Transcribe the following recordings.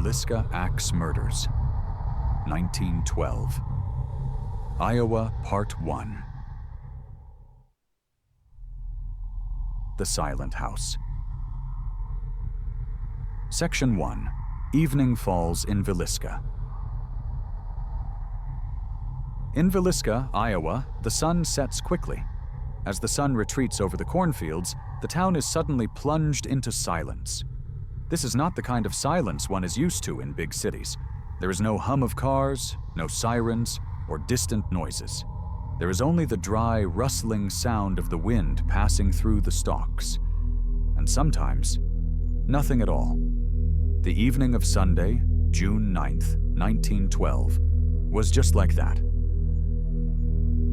Villisca Axe Murders, 1912. Iowa, Part 1. The Silent House. Section 1. Evening falls in Villisca. In Villisca, Iowa, the sun sets quickly. As the sun retreats over the cornfields, the town is suddenly plunged into silence. This is not the kind of silence one is used to in big cities. There is no hum of cars, no sirens, or distant noises. There is only the dry, rustling sound of the wind passing through the stalks. And sometimes, nothing at all. The evening of Sunday, June 9th, 1912, was just like that.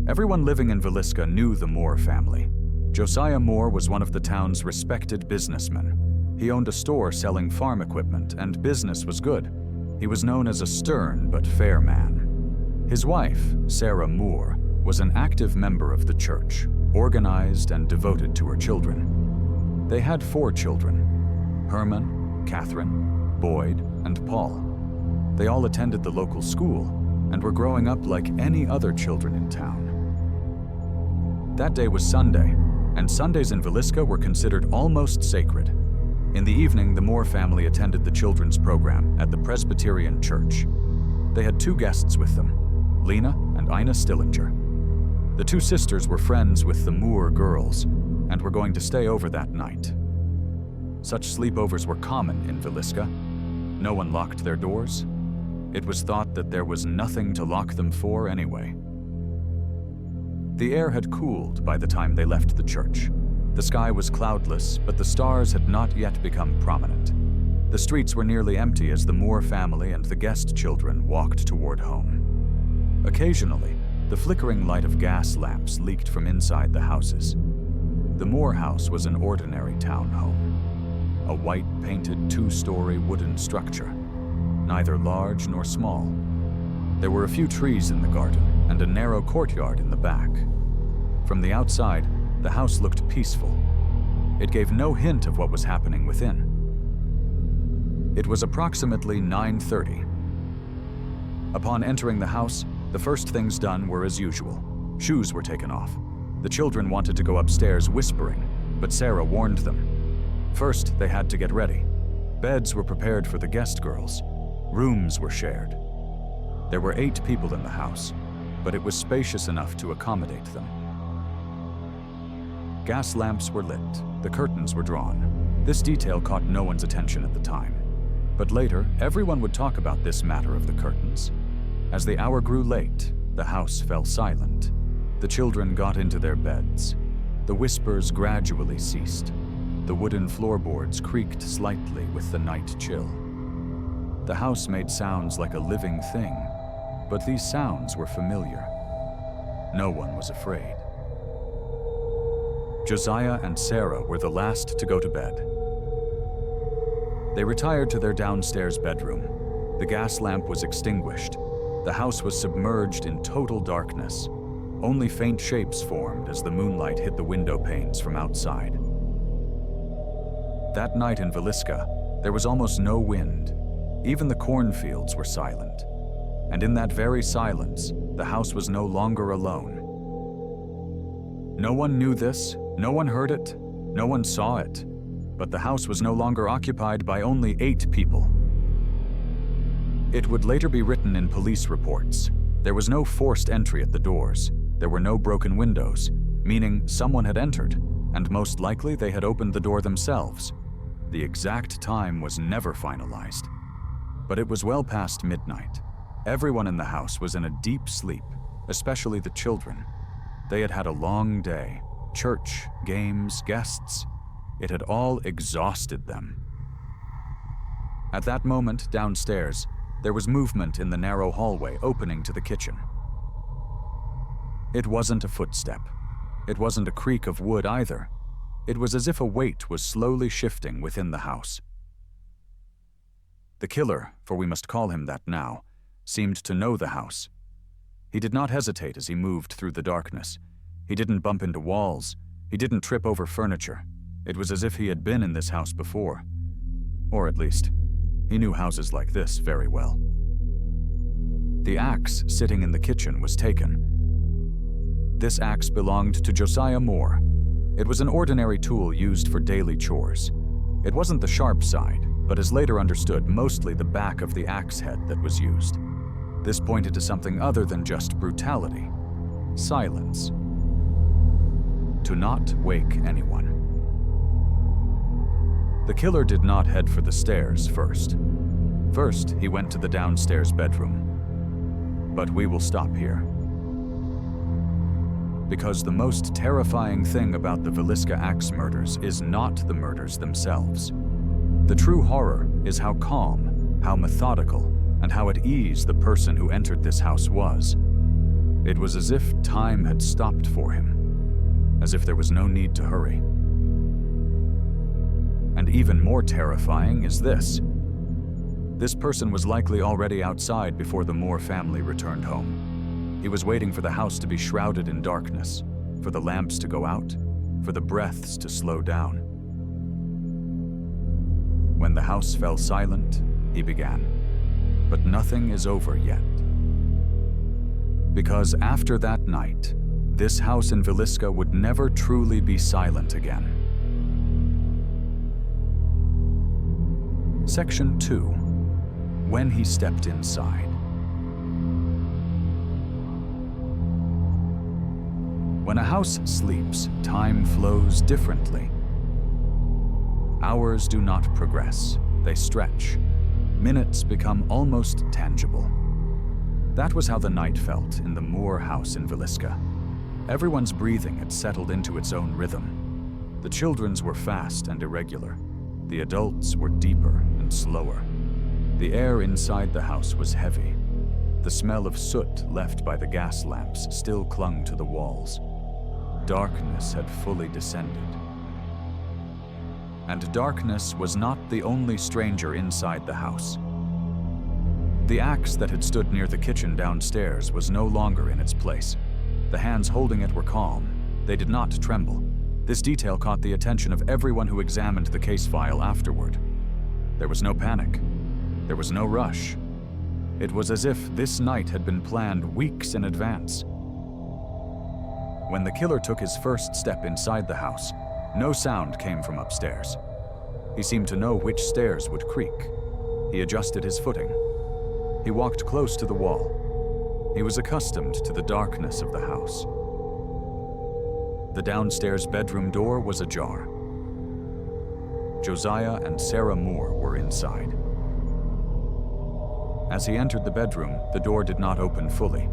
Everyone living in Villisca knew the Moore family. Josiah Moore was one of the town's respected businessmen. He owned a store selling farm equipment, and business was good. He was known as a stern but fair man. His wife, Sarah Moore, was an active member of the church, organized and devoted to her children. They had 4 children: Herman, Catherine, Boyd, and Paul. They all attended the local school and were growing up like any other children in town. That day was Sunday, and Sundays in Villisca were considered almost sacred. In the evening, the Moore family attended the children's program at the Presbyterian Church. They had 2 guests with them, Lena and Ina Stillinger. The 2 sisters were friends with the Moore girls and were going to stay over that night. Such sleepovers were common in Villisca. No one locked their doors. It was thought that there was nothing to lock them for anyway. The air had cooled by the time they left the church. The sky was cloudless, but the stars had not yet become prominent. The streets were nearly empty as the Moore family and the guest children walked toward home. Occasionally, the flickering light of gas lamps leaked from inside the houses. The Moore house was an ordinary townhome, a white-painted 2-story wooden structure, neither large nor small. There were a few trees in the garden and a narrow courtyard in the back. From the outside, the house looked peaceful. It gave no hint of what was happening within. It was approximately 9:30. Upon entering the house, the first things done were as usual. Shoes were taken off. The children wanted to go upstairs whispering, but Sarah warned them. First, they had to get ready. Beds were prepared for the guest girls. Rooms were shared. There were 8 people in the house, but it was spacious enough to accommodate them. Gas lamps were lit. The curtains were drawn. This detail caught no one's attention at the time. But later, everyone would talk about this matter of the curtains. As the hour grew late, the house fell silent. The children got into their beds. The whispers gradually ceased. The wooden floorboards creaked slightly with the night chill. The house made sounds like a living thing, but these sounds were familiar. No one was afraid. Josiah and Sarah were the last to go to bed. They retired to their downstairs bedroom. The gas lamp was extinguished. The house was submerged in total darkness. Only faint shapes formed as the moonlight hit the window panes from outside. That night in Villisca, there was almost no wind. Even the cornfields were silent. And in that very silence, the house was no longer alone. No one knew this, no one heard it, no one saw it, but the house was no longer occupied by only 8 people. It would later be written in police reports. There was no forced entry at the doors. There were no broken windows, meaning someone had entered, and most likely they had opened the door themselves. The exact time was never finalized. But it was well past midnight. Everyone in the house was in a deep sleep, especially the children. They had had a long day. Church, games, guests. It had all exhausted them. At that moment, downstairs, there was movement in the narrow hallway opening to the kitchen. It wasn't a footstep. It wasn't a creak of wood either. It was as if a weight was slowly shifting within the house. The killer, for we must call him that now, seemed to know the house. He did not hesitate as he moved through the darkness. He didn't bump into walls. He didn't trip over furniture. It was as if he had been in this house before. Or at least, He knew houses like this very well. The axe sitting in the kitchen was taken. This axe belonged to Josiah Moore. It was an ordinary tool used for daily chores. It wasn't the sharp side, but as later understood, mostly the back of the axe head that was used. This pointed to something other than just brutality. Silence. To not wake anyone. The killer did not head for the stairs first. First, he went to the downstairs bedroom. But we will stop here. Because the most terrifying thing about the Villisca axe murders is not the murders themselves. The true horror is how calm, how methodical, and how at ease the person who entered this house was. It was as if time had stopped for him, as if there was no need to hurry. And even more terrifying is this. This person was likely already outside before the Moore family returned home. He was waiting for the house to be shrouded in darkness, for the lamps to go out, for the breaths to slow down. When the house fell silent, he began. But nothing is over yet. Because after that night, this house in Villisca would never truly be silent again. Section 2. When he stepped inside. When a house sleeps, time flows differently. Hours do not progress, they stretch. Minutes become almost tangible. That was how the night felt in the Moore house in Villisca. Everyone's breathing had settled into its own rhythm. The children's were fast and irregular. The adults were deeper and slower. The air inside the house was heavy. The smell of soot left by the gas lamps still clung to the walls. Darkness had fully descended. And darkness was not the only stranger inside the house. The axe that had stood near the kitchen downstairs was no longer in its place. The hands holding it were calm. They did not tremble. This detail caught the attention of everyone who examined the case file afterward. There was no panic. There was no rush. It was as if this night had been planned weeks in advance. When the killer took his first step inside the house, no sound came from upstairs. He seemed to know which stairs would creak. He adjusted his footing. He walked close to the wall. He was accustomed to the darkness of the house. The downstairs bedroom door was ajar. Josiah and Sarah Moore were inside. As he entered the bedroom, the door did not open fully,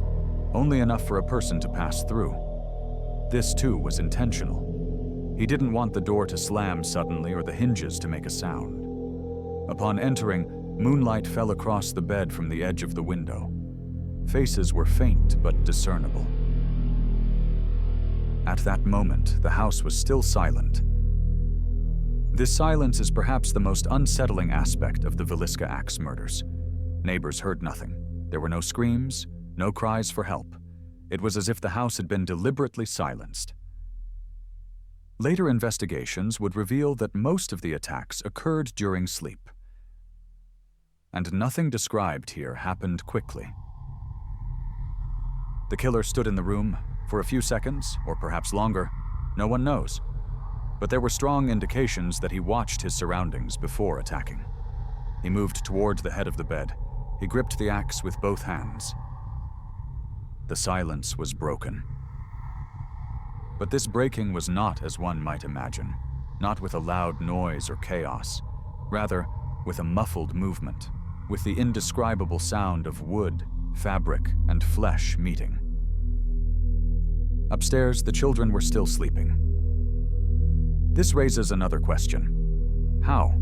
only enough for a person to pass through. This too was intentional. He didn't want the door to slam suddenly or the hinges to make a sound. Upon entering, moonlight fell across the bed from the edge of the window. Faces were faint but discernible. At that moment, the house was still silent. This silence is perhaps the most unsettling aspect of the Villisca axe murders. Neighbors heard nothing. There were no screams, no cries for help. It was as if the house had been deliberately silenced. Later investigations would reveal that most of the attacks occurred during sleep. And nothing described here happened quickly. The killer stood in the room for a few seconds, or perhaps longer. No one knows. But there were strong indications that he watched his surroundings before attacking. He moved toward the head of the bed. He gripped the axe with both hands. The silence was broken. But this breaking was not as one might imagine, not with a loud noise or chaos, rather with a muffled movement, with the indescribable sound of wood, fabric, and flesh meeting. Upstairs, the children were still sleeping. This raises another question. How?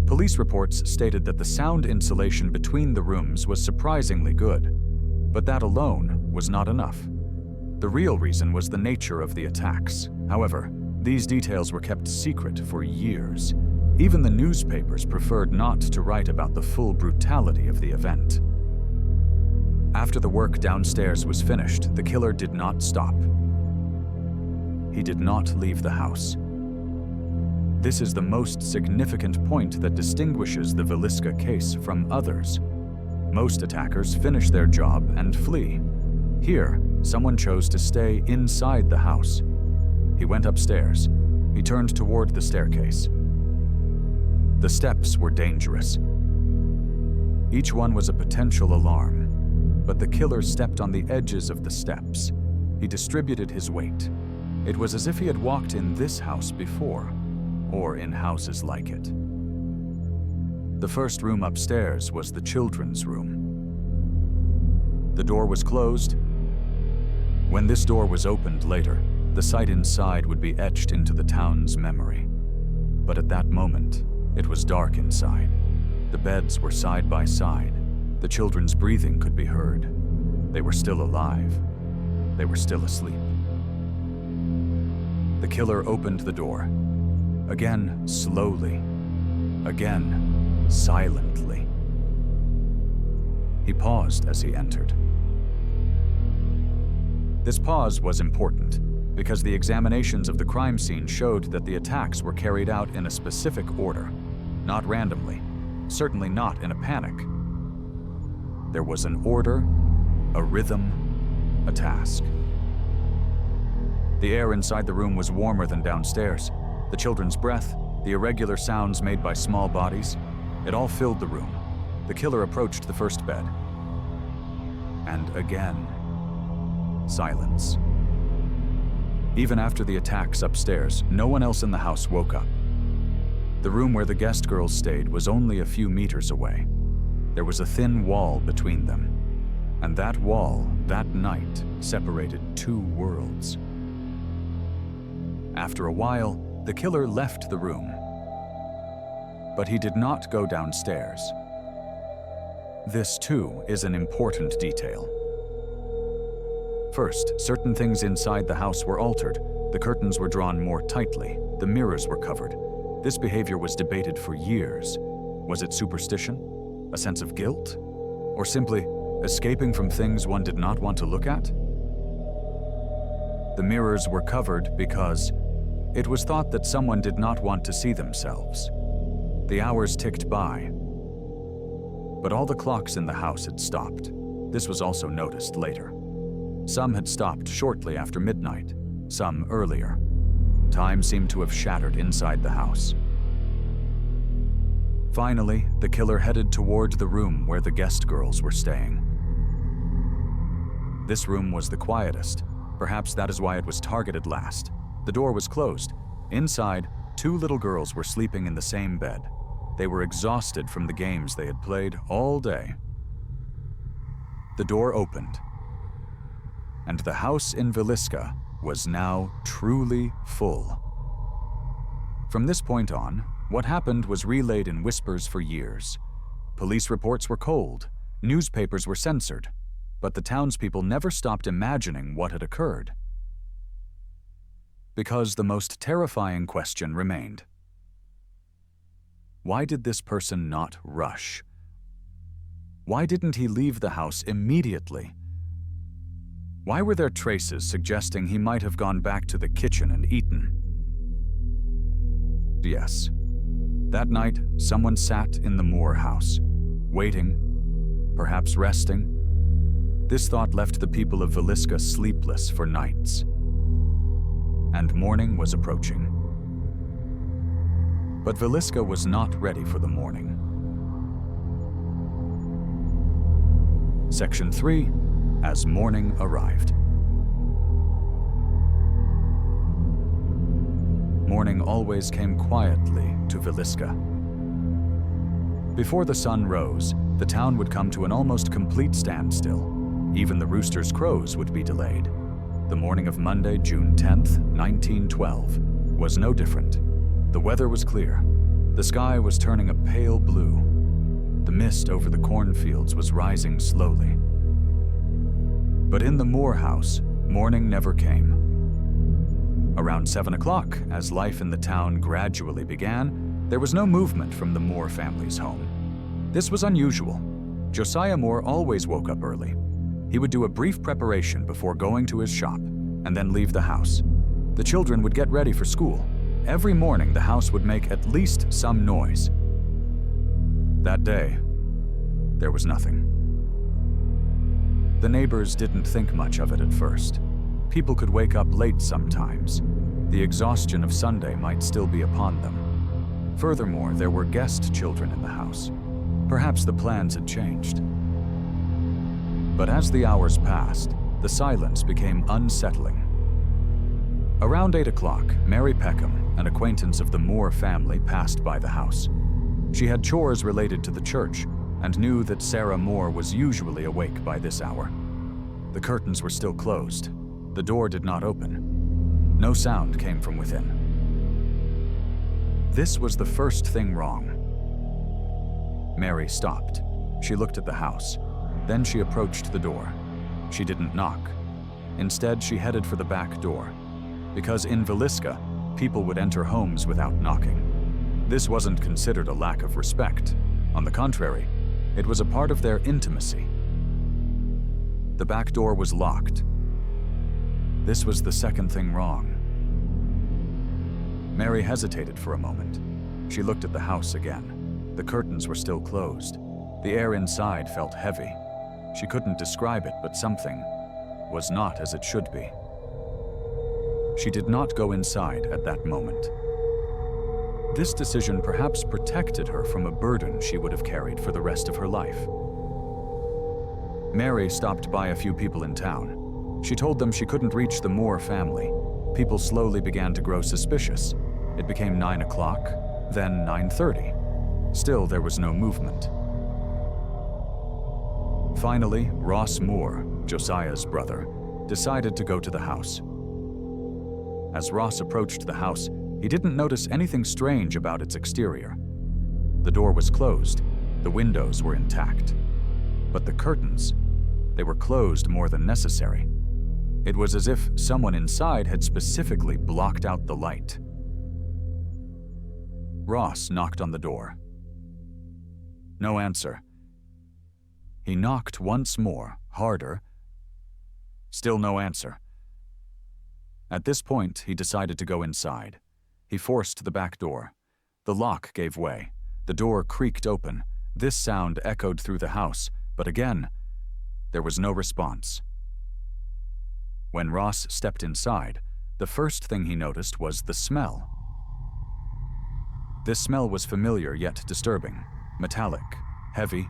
Police reports stated that the sound insulation between the rooms was surprisingly good, but that alone was not enough. The real reason was the nature of the attacks. However, these details were kept secret for years. Even the newspapers preferred not to write about the full brutality of the event. After the work downstairs was finished, the killer did not stop. He did not leave the house. This is the most significant point that distinguishes the Villisca case from others. Most attackers finish their job and flee. Here, someone chose to stay inside the house. He went upstairs. He turned toward the staircase. The steps were dangerous. Each one was a potential alarm, but the killer stepped on the edges of the steps. He distributed his weight. It was as if he had walked in this house before, or in houses like it. The first room upstairs was the children's room. The door was closed. When this door was opened later, the sight inside would be etched into the town's memory. But at that moment, it was dark inside. The beds were side by side. The children's breathing could be heard. They were still alive. They were still asleep. The killer opened the door. Again, slowly. Again, silently. He paused as he entered. This pause was important because the examinations of the crime scene showed that the attacks were carried out in a specific order, not randomly, certainly not in a panic. There was an order, a rhythm, a task. The air inside the room was warmer than downstairs. The children's breath, the irregular sounds made by small bodies, it all filled the room. The killer approached the first bed. And again, silence. Even after the attacks upstairs, no one else in the house woke up. The room where the guest girls stayed was only a few meters away. There was a thin wall between them, and that wall, that night, separated two worlds. After a while, the killer left the room, but he did not go downstairs. This, too, is an important detail. First, certain things inside the house were altered. The curtains were drawn more tightly. The mirrors were covered. This behavior was debated for years. Was it superstition? A sense of guilt? Or simply escaping from things one did not want to look at? The mirrors were covered because it was thought that someone did not want to see themselves. The hours ticked by, but all the clocks in the house had stopped. This was also noticed later. Some had stopped shortly after midnight, some earlier. Time seemed to have shattered inside the house. Finally, the killer headed toward the room where the guest girls were staying. This room was the quietest. Perhaps that is why it was targeted last. The door was closed. Inside, two little girls were sleeping in the same bed. They were exhausted from the games they had played all day. The door opened, and the house in Villisca was now truly full. From this point on, what happened was relayed in whispers for years. Police reports were cold, newspapers were censored, but the townspeople never stopped imagining what had occurred. Because the most terrifying question remained. Why did this person not rush? Why didn't he leave the house immediately? Why were there traces suggesting he might have gone back to the kitchen and eaten? Yes, that night someone sat in the Moore house, waiting, perhaps resting. This thought left the people of Villisca sleepless for nights. And morning was approaching. But Villisca was not ready for the morning. Section 3, as morning arrived. Morning always came quietly to Villisca. Before the sun rose, the town would come to an almost complete standstill. Even the rooster's crows would be delayed. The morning of Monday, June 10th, 1912, was no different. The weather was clear. The sky was turning a pale blue. The mist over the cornfields was rising slowly. But in the Moore house, morning never came. Around 7 o'clock, as life in the town gradually began, there was no movement from the Moore family's home. This was unusual. Josiah Moore always woke up early. He would do a brief preparation before going to his shop, and then leave the house. The children would get ready for school. Every morning, the house would make at least some noise. That day, there was nothing. The neighbors didn't think much of it at first. People could wake up late sometimes. The exhaustion of Sunday might still be upon them. Furthermore, there were guest children in the house. Perhaps the plans had changed. But as the hours passed, the silence became unsettling. Around 8 o'clock, Mary Peckham, an acquaintance of the Moore family, passed by the house. She had chores related to the church and knew that Sarah Moore was usually awake by this hour. The curtains were still closed. The door did not open. No sound came from within. This was the first thing wrong. Mary stopped. She looked at the house. Then she approached the door. She didn't knock. Instead, she headed for the back door. Because in Villisca, people would enter homes without knocking. This wasn't considered a lack of respect. On the contrary, it was a part of their intimacy. The back door was locked. This was the second thing wrong. Mary hesitated for a moment. She looked at the house again. The curtains were still closed. The air inside felt heavy. She couldn't describe it, but something was not as it should be. She did not go inside at that moment. This decision perhaps protected her from a burden she would have carried for the rest of her life. Mary stopped by a few people in town. She told them she couldn't reach the Moore family. People slowly began to grow suspicious. It became 9 o'clock, then 9:30. Still, there was no movement. Finally, Ross Moore, Josiah's brother, decided to go to the house. As Ross approached the house, he didn't notice anything strange about its exterior. The door was closed, the windows were intact. But the curtains, they were closed more than necessary. It was as if someone inside had specifically blocked out the light. Ross knocked on the door. No answer. He knocked once more, harder. Still no answer. At this point, he decided to go inside. He forced the back door. The lock gave way. The door creaked open. This sound echoed through the house, but again, there was no response. When Ross stepped inside, the first thing he noticed was the smell. This smell was familiar yet disturbing, metallic, heavy,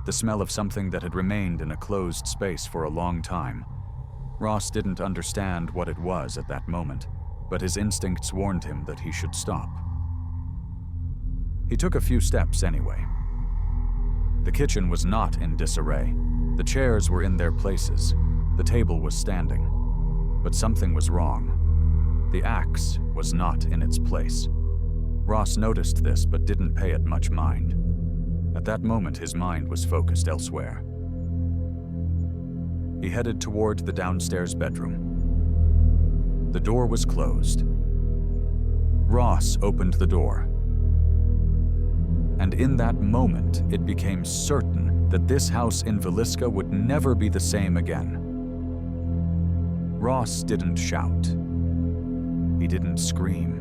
the smell of something that had remained in a closed space for a long time. Ross didn't understand what it was at that moment, but his instincts warned him that he should stop. He took a few steps anyway. The kitchen was not in disarray. The chairs were in their places. The table was standing. But something was wrong. The axe was not in its place. Ross noticed this but didn't pay it much mind. At that moment, his mind was focused elsewhere. He headed toward the downstairs bedroom. The door was closed. Ross opened the door. And in that moment, it became certain that this house in Villisca would never be the same again. Ross didn't shout. He didn't scream.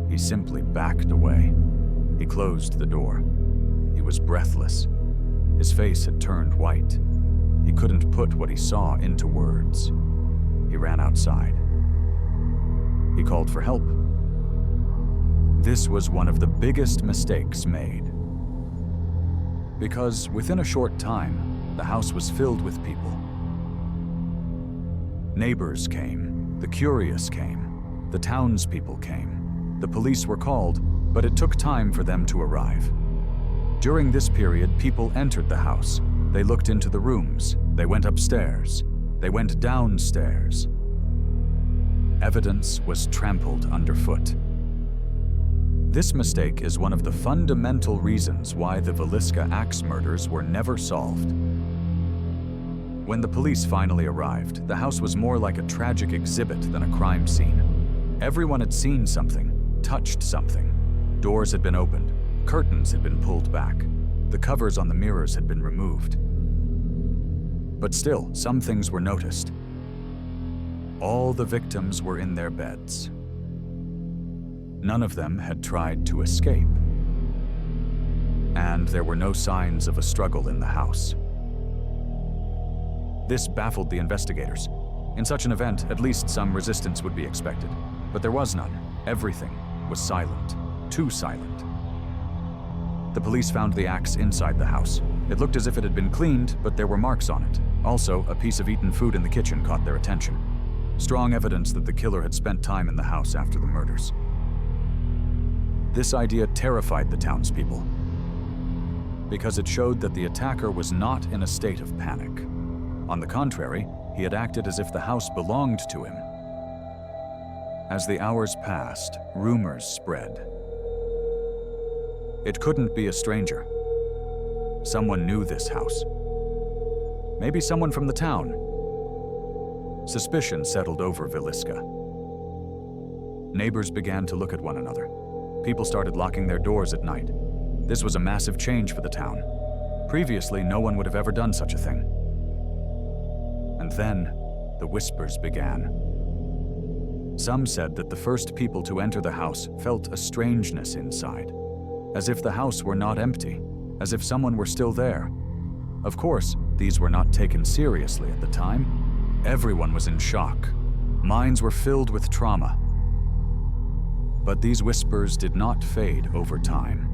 He simply backed away. He closed the door. He was breathless. His face had turned white. He couldn't put what he saw into words. He ran outside. He called for help. This was one of the biggest mistakes made. Because within a short time, the house was filled with people. Neighbors came, the curious came, the townspeople came. The police were called, but it took time for them to arrive. During this period, people entered the house. They looked into the rooms. They went upstairs. They went downstairs. Evidence was trampled underfoot. This mistake is one of the fundamental reasons why the Villisca axe murders were never solved. When the police finally arrived, the house was more like a tragic exhibit than a crime scene. Everyone had seen something, touched something. Doors had been opened, curtains had been pulled back, the covers on the mirrors had been removed. But still, some things were noticed. All the victims were in their beds. None of them had tried to escape. And there were no signs of a struggle in the house. This baffled the investigators. In such an event, at least some resistance would be expected. But there was none. Everything was silent. Too silent. The police found the axe inside the house. It looked as if it had been cleaned, but there were marks on it. Also, a piece of eaten food in the kitchen caught their attention. Strong evidence that the killer had spent time in the house after the murders. This idea terrified the townspeople, because it showed that the attacker was not in a state of panic. On the contrary, he had acted as if the house belonged to him. As the hours passed, rumors spread. It couldn't be a stranger. Someone knew this house. Maybe someone from the town. Suspicion settled over Villisca. Neighbors began to look at one another. People started locking their doors at night. This was a massive change for the town. Previously, no one would have ever done such a thing. And then, the whispers began. Some said that the first people to enter the house felt a strangeness inside, as if the house were not empty, as if someone were still there. Of course, these were not taken seriously at the time. Everyone was in shock. Minds were filled with trauma. But these whispers did not fade over time.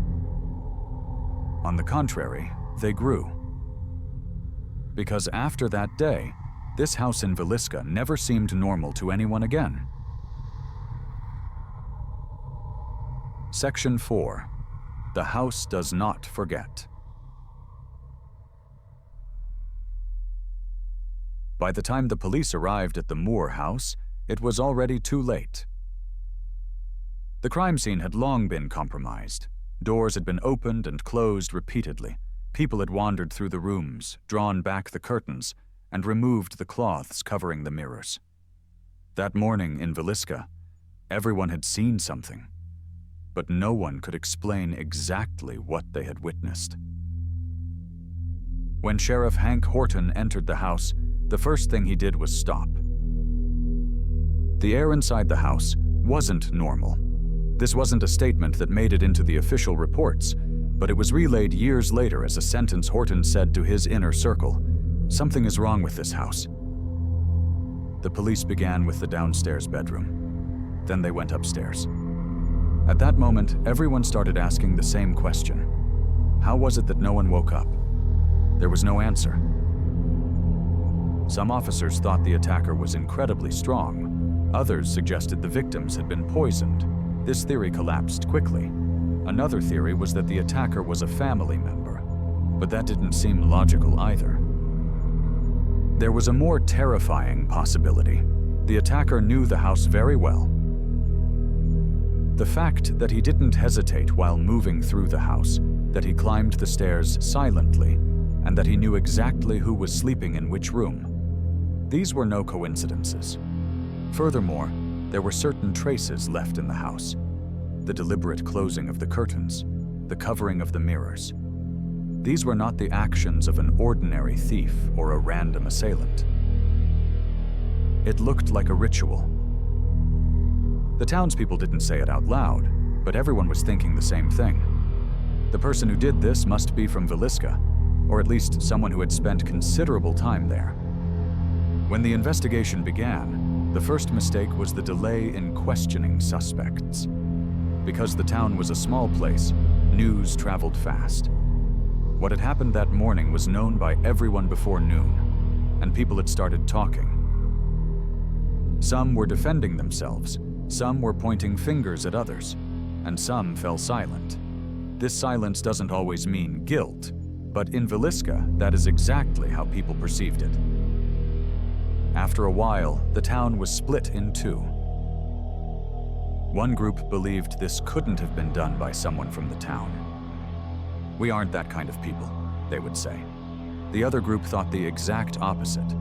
On the contrary, they grew. Because after that day, this house in Villisca never seemed normal to anyone again. Section 4. The house does not forget. By the time the police arrived at the Moore house, it was already too late. The crime scene had long been compromised. Doors had been opened and closed repeatedly. People had wandered through the rooms, drawn back the curtains, and removed the cloths covering the mirrors. That morning in Villisca, everyone had seen something, but no one could explain exactly what they had witnessed. When Sheriff Hank Horton entered the house, the first thing he did was stop. The air inside the house wasn't normal. This wasn't a statement that made it into the official reports, but it was relayed years later as a sentence Horton said to his inner circle. Something is wrong with this house. The police began with the downstairs bedroom. Then they went upstairs. At that moment, everyone started asking the same question. How was it that no one woke up? There was no answer. Some officers thought the attacker was incredibly strong. Others suggested the victims had been poisoned. This theory collapsed quickly. Another theory was that the attacker was a family member, but that didn't seem logical either. There was a more terrifying possibility. The attacker knew the house very well. The fact that he didn't hesitate while moving through the house, that he climbed the stairs silently, and that he knew exactly who was sleeping in which room. These were no coincidences. Furthermore, there were certain traces left in the house. The deliberate closing of the curtains, the covering of the mirrors. These were not the actions of an ordinary thief or a random assailant. It looked like a ritual. The townspeople didn't say it out loud, but everyone was thinking the same thing. The person who did this must be from Villisca, or at least someone who had spent considerable time there. When the investigation began, the first mistake was the delay in questioning suspects. Because the town was a small place, news traveled fast. What had happened that morning was known by everyone before noon, and people had started talking. Some were defending themselves, some were pointing fingers at others, and some fell silent. This silence doesn't always mean guilt, but in Villisca, that is exactly how people perceived it. After a while, the town was split in two. One group believed this couldn't have been done by someone from the town. We aren't that kind of people, they would say. The other group thought the exact opposite.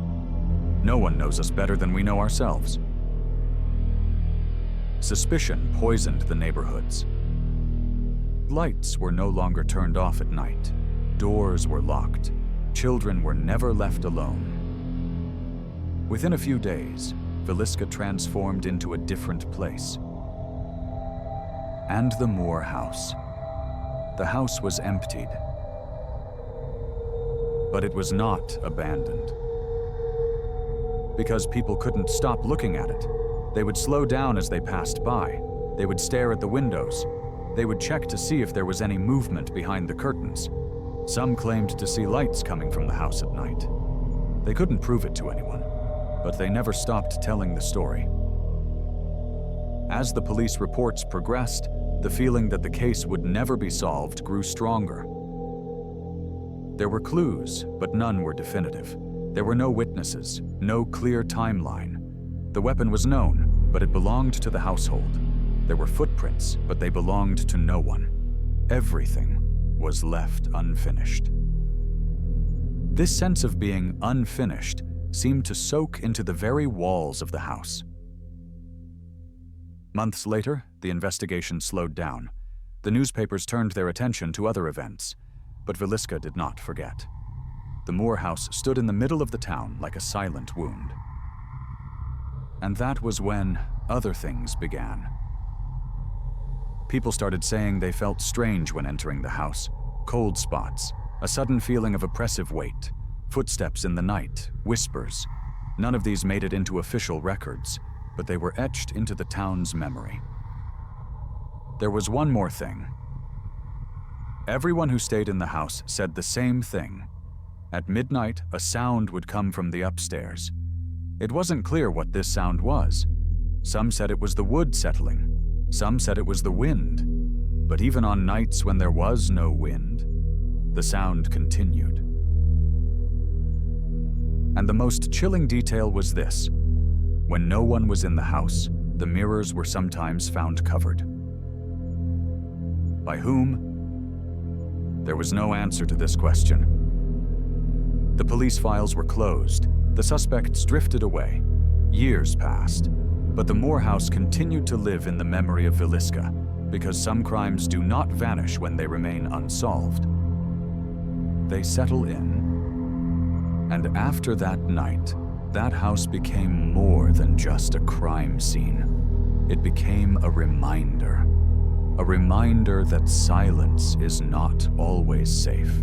No one knows us better than we know ourselves. Suspicion poisoned the neighborhoods. Lights were no longer turned off at night. Doors were locked. Children were never left alone. Within a few days, Villisca transformed into a different place. and the Moore house. The house was emptied, but it was not abandoned. Because people couldn't stop looking at it. They would slow down as they passed by. They would stare at the windows. They would check to see if there was any movement behind the curtains. Some claimed to see lights coming from the house at night. They couldn't prove it to anyone, but they never stopped telling the story. As the police reports progressed, the feeling that the case would never be solved grew stronger. There were clues, but none were definitive. There were no witnesses, no clear timeline. The weapon was known, but it belonged to the household. There were footprints, but they belonged to no one. Everything was left unfinished. This sense of being unfinished seemed to soak into the very walls of the house. Months later, the investigation slowed down. The newspapers turned their attention to other events, but Villisca did not forget. The Moore house stood in the middle of the town like a silent wound. And that was when other things began. People started saying they felt strange when entering the house. Cold spots, a sudden feeling of oppressive weight, footsteps in the night, whispers. None of these made it into official records, but they were etched into the town's memory. There was one more thing. Everyone who stayed in the house said the same thing. At midnight, a sound would come from the upstairs. It wasn't clear what this sound was. Some said it was the wood settling. Some said it was the wind. But even on nights when there was no wind, the sound continued. And the most chilling detail was this. When no one was in the house, the mirrors were sometimes found covered. By whom? There was no answer to this question. The police files were closed. The suspects drifted away. Years passed, but the Moore house continued to live in the memory of Villisca, because some crimes do not vanish when they remain unsolved. They settle in, and after that night, that house became more than just a crime scene. It became a reminder that silence is not always safe.